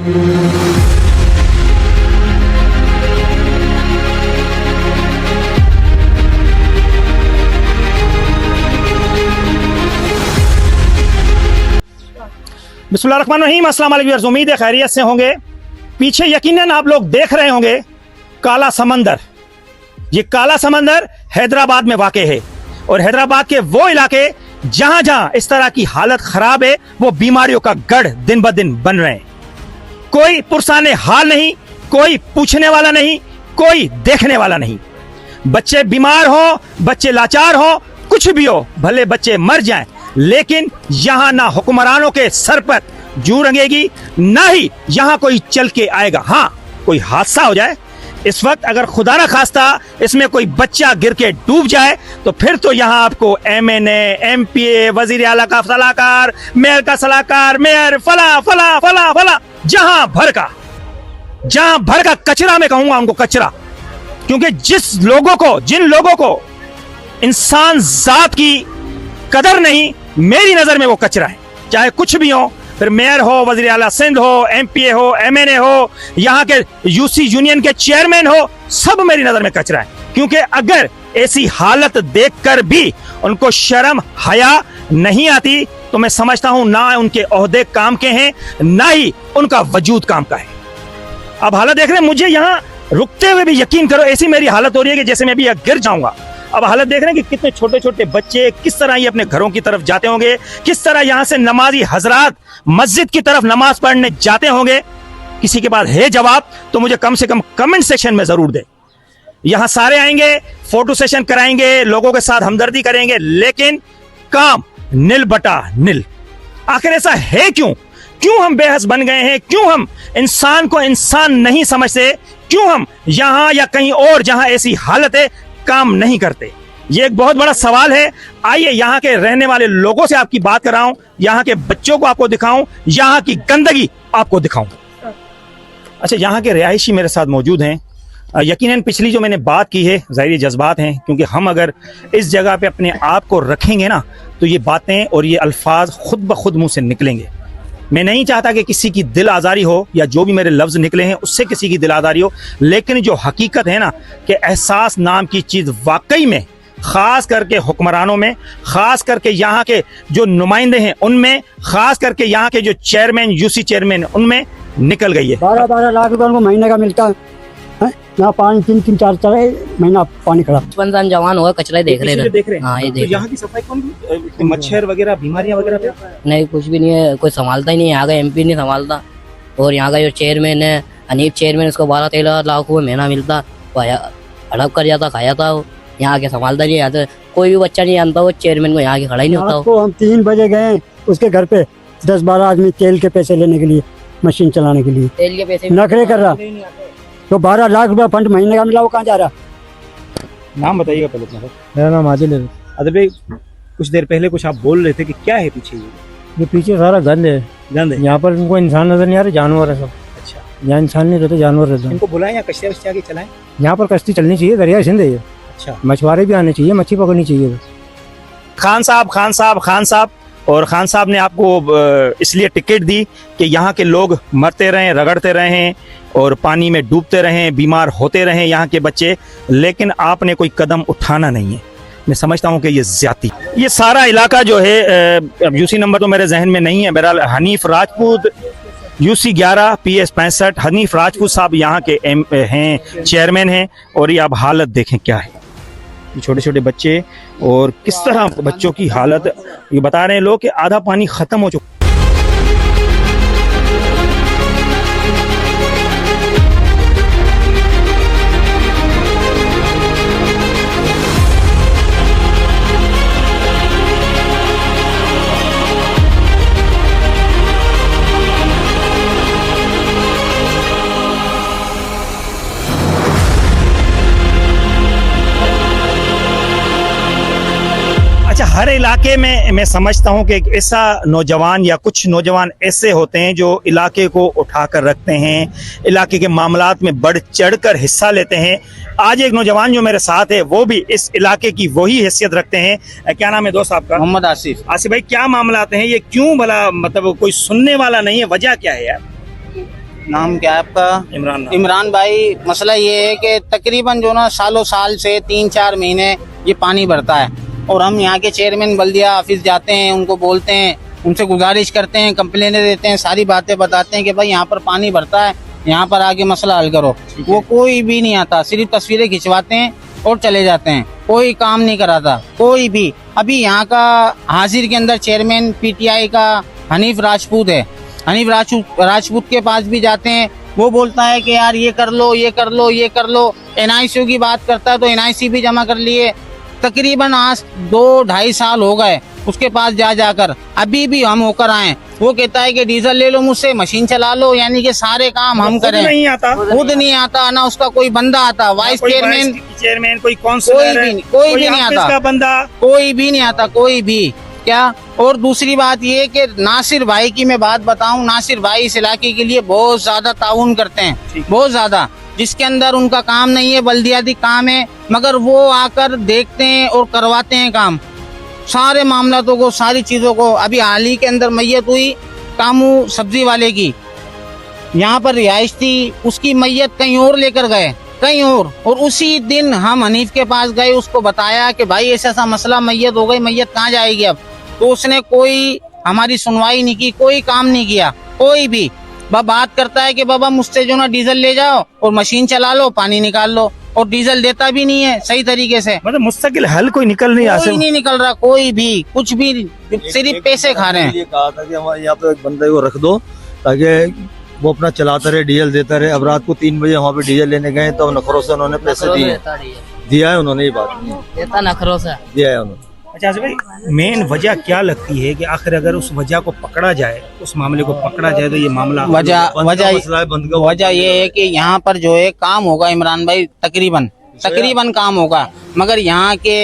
बिस्मिल्लाहिर्रहमानिर्रहीम, अस्सलाम वालेकुम। उम्मीद है खैरियत से होंगे। पीछे यकीनन आप लोग देख रहे होंगे काला समंदर। ये काला समंदर हैदराबाद में वाक़ है और हैदराबाद के वो इलाके जहां जहां इस तरह की हालत खराब है, वो बीमारियों का गढ़ दिन ब दिन बन रहे हैं। कोई पुरसाने हाल नहीं, कोई पूछने वाला नहीं, कोई देखने वाला नहीं। बच्चे बीमार हो, बच्चे लाचार हो, कुछ भी हो, भले बच्चे मर जाएं, लेकिन यहां ना हुक्मरानों के सर पर जू रंगेगी, ना ही यहां कोई चल के आएगा। हां, कोई हादसा हो जाए इस वक्त, अगर खुदा ना खास्ता इसमें कोई बच्चा गिर के डूब जाए, तो फिर तो यहां आपको MNA, MPA, वजीर आला का सलाहकार, मेयर का सलाहकार, मेयर फला फला फला फला, जहां भर का कचरा, मैं कहूंगा उनको कचरा। क्योंकि जिन लोगों को इंसान जात की कदर नहीं, मेरी नजर में वो कचरा है। चाहे कुछ भी हो, फिर मेयर हो, वजीर आला सिंध हो, MPA हो, MNA हो, यहाँ के UC यूनियन के चेयरमैन हो, सब मेरी नजर में कचरा है। क्योंकि अगर ऐसी हालत देखकर भी उनको शर्म हया नहीं आती, तो मैं समझता हूं ना उनके ओहदे काम के हैं, ना ही उनका वजूद काम का है। अब हालत देख रहे हैं, मुझे यहाँ रुकते हुए भी यकीन करो ऐसी मेरी हालत हो रही है कि जैसे मैं भी गिर जाऊंगा। अब हालत देख रहे हैं कि कितने छोटे छोटे बच्चे किस तरह ये अपने घरों की तरफ जाते होंगे, किस तरह यहाँ से नमाजी हजरात मस्जिद की तरफ नमाज पढ़ने जाते होंगे। किसी के पास है जवाब तो मुझे कम से कम कमेंट सेक्शन में जरूर दे। यहाँ सारे आएंगे, फोटो सेशन कराएंगे, लोगों के साथ हमदर्दी करेंगे, लेकिन काम नील बटा नील। आखिर ऐसा है क्यों हम बेहस बन गए हैं? क्यों हम इंसान को इंसान नहीं समझते? क्यों हम यहां या कहीं और जहां ऐसी हालत है काम नहीं करते? ये एक बहुत बड़ा सवाल है। आइए यहाँ के रहने वाले लोगों से आपकी बात कराऊं, यहाँ के बच्चों को आपको दिखाऊं, यहाँ की गंदगी आपको दिखाऊं। अच्छा, यहाँ के रिहायशी मेरे साथ मौजूद हैं। यकीनन पिछली जो मैंने बात की है, ज़ाहिर जज्बात हैं, क्योंकि हम अगर इस जगह पे अपने आप को रखेंगे ना, तो ये बातें और ये अल्फाज खुद ब खुद मुंह से निकलेंगे। मैं नहीं चाहता कि किसी की दिल आज़ारी हो, या जो भी मेरे लफ्ज़ निकले हैं उससे किसी की दिल आज़ारी हो, लेकिन जो हकीकत है ना कि एहसास नाम की चीज़ वाकई में, ख़ास करके हुक्मरानों में, ख़ास करके यहाँ के जो नुमाइंदे हैं उनमें, ख़ास करके यहाँ के जो चेयरमैन, UC चेयरमैन, उनमें निकल गई है। 12-12 लाख रुपए उनको महीने का मिलता है। यहाँ पानी 3-4 महीना पानी खड़ा। बचपन जवान हुआ कचरा देख रहे हैं। हाँ, ये तो यहाँ की सफाई कौन? मच्छर वगैरह, बीमारियां वगैरह नहीं, कुछ भी नहीं है, कोई संभालता ही नहीं। यहाँ का MP नहीं संभालता, और यहाँ का जो चेयरमैन है, हनीफ चेयरमैन, उसको 12-13 लाख रुपये महीना मिलता, हड़प कर जाता, खाया था वो। यहाँ के संभालता नहीं, यहाँ कोई भी बच्चा नहीं जानता वो चेयरमैन को, यहाँ के खड़ा ही नहीं होता। हम 3 बजे गए उसके घर पे, 10-12 आदमी तेल के पैसे लेने के लिए, मशीन चलाने के लिए तेल के पैसे नखरे कर रहा। तो 12 लाख रुपया फंड महीने का मिला, वो कहाँ जा रहा? नाम बताइएगा पहले अपना। मेरा नाम आदिल है। अदर भाई, कुछ देर पहले कुछ आप बोल रहे थे कि क्या है पीछे? ये पीछे सारा गंद है। गंद है? यहाँ पर इनको इंसान नजर नहीं आ रहे, जानवर है सब। अच्छा, यहाँ इंसान नहीं रहते, जानवर रहते हैं। इनको बुलाएं या कश्ती वश्ती आगे चलाएं? यहाँ पर कश्ती चलनी चाहिए, दरिया सिंध है ये। अच्छा, मछुआरे भी आने चाहिए, मच्छी पकड़नी चाहिए। खान साहब और खान साहब ने आपको इसलिए टिकट दी कि यहाँ के लोग मरते रहें, रगड़ते रहें और पानी में डूबते रहें, बीमार होते रहें यहाँ के बच्चे, लेकिन आपने कोई कदम उठाना नहीं है। मैं समझता हूँ कि ये ज्यादती। ये सारा इलाका जो है, UC नंबर तो मेरे जहन में नहीं है, बहरहाल हनीफ राजपूत, UC 11 PS 65, हनीफ राजपूत साहब यहाँ के हैं, चेयरमैन हैं। और ये आप हालत देखें क्या है, छोटे छोटे बच्चे, और किस तरह बच्चों की हालत। ये बता रहे हैं लोग कि आधा पानी खत्म हो चुका। हर इलाके में मैं समझता हूं कि एक ऐसा नौजवान या कुछ नौजवान ऐसे होते हैं जो इलाके को उठाकर रखते हैं, इलाके के मामलात में बढ़ चढ़कर हिस्सा लेते हैं। आज एक नौजवान जो मेरे साथ है वो भी इस इलाके की वही हैसियत रखते हैं। क्या नाम है दोस्त आपका? मोहम्मद आसिफ। आसिफ भाई, क्या मामलात हैं ये? क्यों भला, मतलब कोई सुनने वाला नहीं है, वजह क्या है यार? नाम क्या है आपका? इमरान भाई। मसला ये है कि तकरीबन जो ना सालों साल से 3-4 महीने ये पानी भरता है और हम यहाँ के चेयरमैन बल्दिया ऑफिस जाते हैं, उनको बोलते हैं, उनसे गुजारिश करते हैं, कंप्लेनें देते हैं, सारी बातें बताते हैं कि भाई यहाँ पर पानी भरता है, यहाँ पर आके मसला हल करो। वो कोई भी नहीं आता, सिर्फ तस्वीरें खिंचवाते हैं और चले जाते हैं, कोई काम नहीं कराता कोई भी। अभी यहाँ का हाजिर के अंदर चेयरमैन पीटीआई का हनीफ राजपूत है, हनीफ राजपूत के पास भी जाते हैं, वो बोलता है कि यार ये कर लो, ये कर लो, ये कर लो। एनआईसी की बात करता है तो एनआईसी भी जमा कर लिए। तकरीबन आज 2-2.5 साल हो गए उसके पास जा जाकर, अभी भी हम होकर आए। वो कहता है कि डीजल ले लो मुझसे, मशीन चला लो, यानी कि सारे काम हम करें। नहीं आता, खुद नहीं आता, ना उसका कोई बंदा आता, वाइस चेयरमैन कोई काउंसलर, कोई भी नहीं आता, का बंदा कोई भी नहीं आता, कोई भी क्या। और दूसरी बात ये कि नासिर भाई की मैं बात बताऊं, नासिर भाई इस इलाके के लिए बहुत ज्यादा ताउन करते हैं, बहुत ज्यादा, जिसके अंदर उनका काम नहीं है, बल्दियाती काम है, मगर वो आकर देखते हैं और करवाते हैं काम, सारे मामलातों को, सारी चीजों को। अभी हाल ही के अंदर मैयत हुई कामू सब्जी वाले की, यहाँ पर रिहाइश थी, उसकी मैयत कहीं और लेकर गए, कहीं और उसी दिन हम हनीफ के पास गए, उसको बताया कि भाई ऐसा ऐसा मसला, मैयत हो गई, मैयत कहाँ जाएगी अब। तो उसने कोई हमारी सुनवाई नहीं की, कोई काम नहीं किया, कोई भी। बात करता है कि बाबा मुझसे जो ना डीजल ले जाओ और मशीन चला लो, पानी निकाल लो, और डीजल देता भी नहीं है सही तरीके से। मतलब मुस्तकिल हल कोई निकल नहीं कोई नहीं निकल रहा, कोई भी कुछ भी, सिर्फ पैसे खा रहे हैं। ये कहा था कि हमारे यहाँ पे एक बंदे को रख दो ताकि वो अपना चलाता रहे, डीजल देता रहे। अब रात को 3 बजे वहाँ पे डीजल लेने गए तो नखरों से उन्होंने पैसे दिया है, उन्होंने ये बात देता नखरों से दिया है उन्होंने। अच्छा भाई, मेन वजह क्या लगती है कि आखिर अगर उस वजह को पकड़ा जाए, उस मामले को पकड़ा जाए तो ये मामला वजह ये है कि यहाँ पर जो है काम होगा इमरान भाई, तकरीबन काम होगा, मगर यहाँ के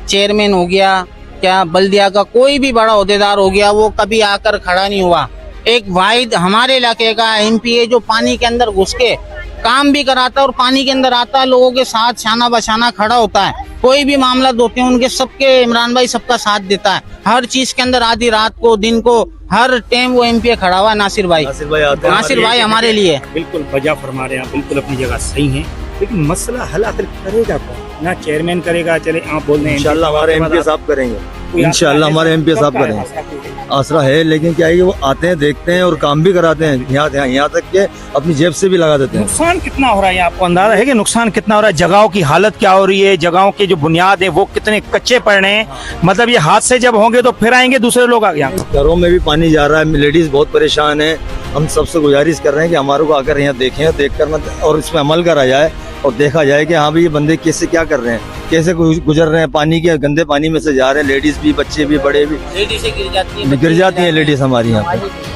चेयरमैन हो गया, क्या बल्दिया का कोई भी बड़ा ओहदेदार हो गया, वो कभी आकर खड़ा नहीं हुआ। एक वाहिद हमारे इलाके का एमपीए जो पानी के अंदर घुस के काम भी कराता है और पानी के अंदर आता है, लोगों के साथ शाना बशाना खड़ा होता है, कोई भी मामला होते हैं उनके सबके इमरान भाई सबका साथ देता है, हर चीज के अंदर, आधी रात को, दिन को, हर टाइम वो एमपीए खड़ा हुआ है। नासिर भाई हमारे लिए बिल्कुल वजह फरमा रहे हैं, बिल्कुल अपनी जगह सही है, लेकिन मसला हल आखिर करेगा कौन? ना चेयरमैन करेगा, चले आप बोल रहे हैं इंशाल्लाह हमारे एमपी साहब करेंगे, इंशाल्लाह हमारे एमपी साहब करेंगे, आसरा है। लेकिन क्या है कि वो आते हैं, देखते हैं और काम भी कराते हैं, यहाँ तक के अपनी जेब से भी लगा देते हैं। नुकसान कितना हो रहा है आपको अंदाजा है कि नुकसान कितना हो रहा है? जगहों की हालत क्या हो रही है, जगहों के जो बुनियाद है वो कितने कच्चे पड़ रहे हैं? मतलब ये हादसे जब होंगे तो फिर आएंगे दूसरे लोग आगे, घरों में भी पानी जा रहा है, लेडीज बहुत परेशान है। हम सबसे गुजारिश कर रहे हैं कि हमारे को आकर यहाँ देखें, देख कर और इसमें अमल करा जाए और देखा जाए कि हाँ भाई ये बंदे कैसे क्या कर रहे हैं, कैसे गुजर रहे हैं, पानी के गंदे पानी में से जा रहे हैं, लेडीज भी, बच्चे भी, बड़े भी, गिर जाती हैं लेडीज हमारी यहाँ पे।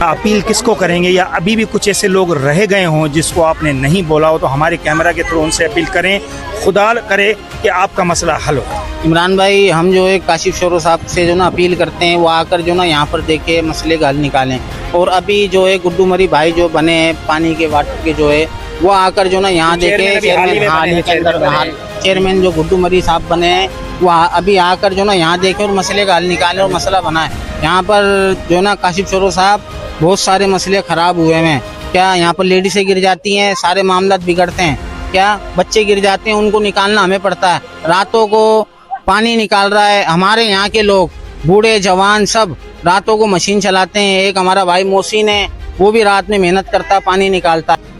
अपील किसको करेंगे, या अभी भी कुछ ऐसे लोग रह गए हों जिसको आपने नहीं बोला हो, तो हमारे कैमरा के थ्रू उनसे अपील करें, खुदा करे कि आपका मसला हल हो। इमरान भाई, हम जो है काशिफ शोरो साहब से जो ना अपील करते हैं, वो आकर जो ना यहाँ पर देखे, मसले का हल निकालें। और अभी जो है गुड्डू मरी भाई जो बने हैं पानी के वाटर के, जो है वो आकर जो ना यहाँ देखे, चेयरमैन जो गुड्डू मरी साहब बने हैं, वो अभी आकर जो ना यहाँ देखे और मसले का हल निकाले और मसला बनाए। यहाँ पर जो ना काशिफ शोरो साहब, बहुत सारे मसले ख़राब हुए हैं, क्या यहाँ पर लेडीज़ें गिर जाती हैं, सारे मामला बिगड़ते हैं, क्या बच्चे गिर जाते हैं, उनको निकालना हमें पड़ता है, रातों को पानी निकाल रहा है। हमारे यहाँ के लोग, बूढ़े जवान, सब रातों को मशीन चलाते हैं। एक हमारा भाई मोहसिन है, वो भी रात में मेहनत करता है, पानी निकालता है।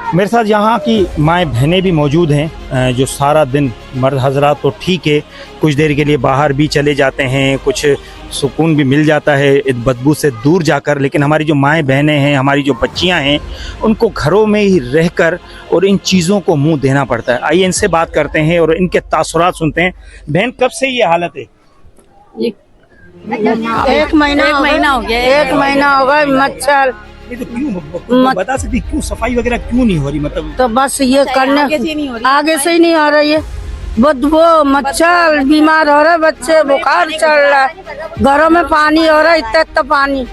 मेरे साथ यहाँ की माएँ बहनें भी मौजूद हैं जो सारा दिन, मर्द हजरात तो ठीक है, कुछ देर के लिए बाहर भी चले जाते हैं, कुछ सुकून भी मिल जाता है इस बदबू से दूर जाकर, लेकिन हमारी जो माएँ बहनें हैं, हमारी जो बच्चियाँ हैं, उनको घरों में ही रहकर और इन चीज़ों को मुंह देना पड़ता है। आइए इनसे बात करते हैं और इनके तासुरात सुनते हैं। बहन, कब से ये हालत है? एक महीना हो गया। एक महीना हो गया। मच्छर, तो क्यों बता सकती, क्यों सफाई वगैरह क्यों नहीं हो रही? मतलब तो बस ये करने आगे से ही नहीं हो रही है, बदबू, मच्छर, बीमार हो रहे बच्चे, बुखार चढ़ रहा है, घरों में पानी हो रहा है, इतना पानी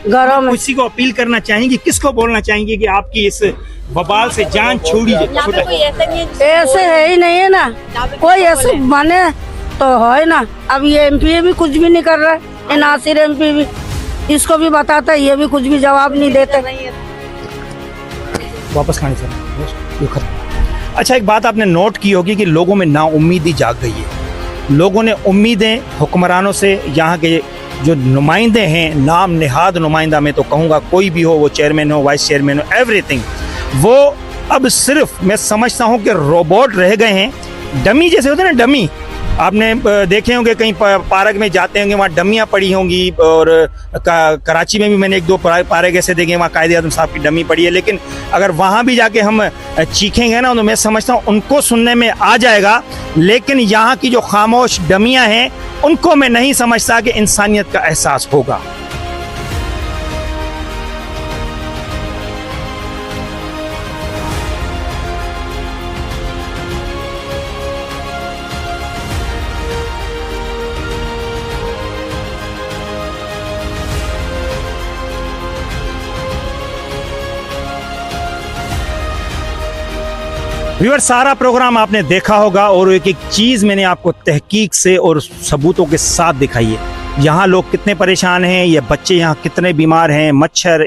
घरों में। किसी को अपील करना चाहेंगे, किसको बोलना चाहेंगे कि आपकी इस वबाल से जान छोड़ी जाए? ऐसे है ही नहीं है ना, कोई ऐसे बने तो है ना। अब ये एमपी भी कुछ भी नहीं कर रहा है, नासिर एमपी भी इसको भी बताते, ये भी कुछ भी जवाब नहीं देते। वापस खाने से अच्छा, एक बात आपने नोट की होगी कि लोगों में नाउम्मीदी जाग गई है। लोगों ने उम्मीदें हुक्मरानों से, यहाँ के जो नुमाइंदे हैं, नाम निहाद नुमाइंदा मैं तो कहूँगा, कोई भी हो, वो चेयरमैन हो, वाइस चेयरमैन हो, एवरीथिंग, वो अब सिर्फ मैं समझता हूँ कि रोबोट रह गए हैं। डमी जैसे होते हैं ना, डमी आपने देखे होंगे, कहीं पार्क में जाते होंगे, वहाँ डमियाँ पड़ी होंगी, और कराची में भी मैंने एक दो पार्क ऐसे देखे, वहाँ कायदे आज़म साहब की डमी पड़ी है। लेकिन अगर वहाँ भी जाके हम चीखेंगे ना, तो मैं समझता हूँ उनको सुनने में आ जाएगा, लेकिन यहाँ की जो खामोश डमियाँ हैं उनको मैं नहीं समझता कि इंसानियत का एहसास होगा। व्यूअर, सारा प्रोग्राम आपने देखा होगा और एक एक चीज़ मैंने आपको तहकीक से और सबूतों के साथ दिखाई है। यहाँ लोग कितने परेशान हैं, ये बच्चे यहाँ कितने बीमार हैं, मच्छर,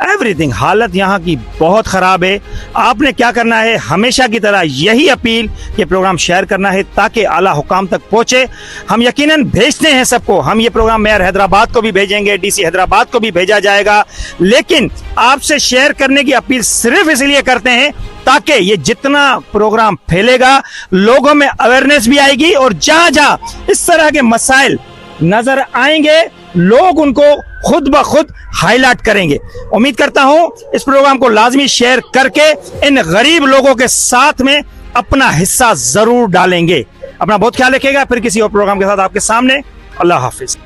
एवरीथिंग, हालत यहाँ की बहुत ख़राब है। आपने क्या करना है, हमेशा की तरह यही अपील, ये प्रोग्राम शेयर करना है ताकि आला हुकाम तक पहुँचे। हम यकीनन भेजते हैं सबको, हम ये प्रोग्राम मेयर हैदराबाद को भी भेजेंगे, डीसी हैदराबाद को भी भेजा जाएगा, लेकिन आपसे शेयर करने की अपील सिर्फ इसलिए करते हैं ताकि ये जितना प्रोग्राम फैलेगा लोगों में अवेयरनेस भी आएगी, और जहां जहां इस तरह के मसाइल नजर आएंगे लोग उनको खुद ब खुद हाईलाइट करेंगे। उम्मीद करता हूं इस प्रोग्राम को लाजमी शेयर करके इन गरीब लोगों के साथ में अपना हिस्सा जरूर डालेंगे। अपना बहुत ख्याल रखिएगा, फिर किसी और प्रोग्राम के साथ आपके सामने। अल्लाह हाफिज।